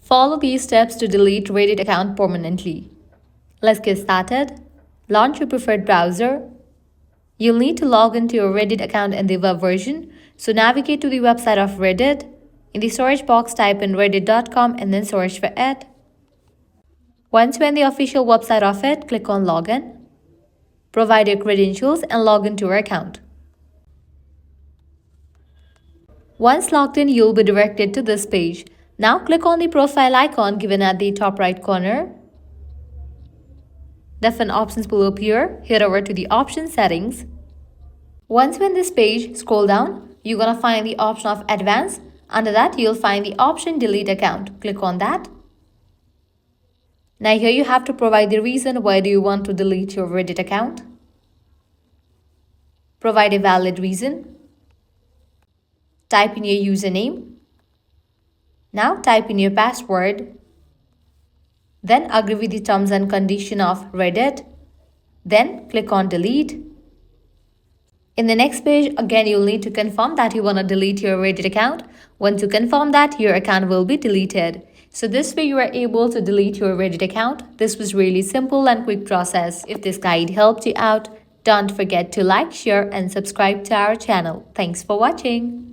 Follow these steps to delete Reddit account permanently. Let's get started. Launch your preferred browser. You'll need to log into your Reddit account in the web version, so navigate to the website of Reddit. In the search box, type in reddit.com and then search for it. Once you're in the official website of it, click on Login. Provide your credentials and log into your account. Once logged in, you'll be directed to this page. Now click on the profile icon given at the top right corner. Different options will appear. Head over to the option settings. Once you're in this page, scroll down. You're gonna find the option of Advanced. Under that, you'll find the option Delete Account. Click on that. Now here you have to provide the reason why do you want to delete your Reddit account. Provide a valid reason. Type in your username. Now type in your password. Then agree with the terms and condition of Reddit. Then click on delete. In the next page, again, you'll need to confirm that you want to delete your Reddit account. Once you confirm that, your account will be deleted. So this way you are able to delete your Reddit account. This was really simple and quick process. If this guide helped you out, don't forget to like, share and subscribe to our channel. Thanks for watching.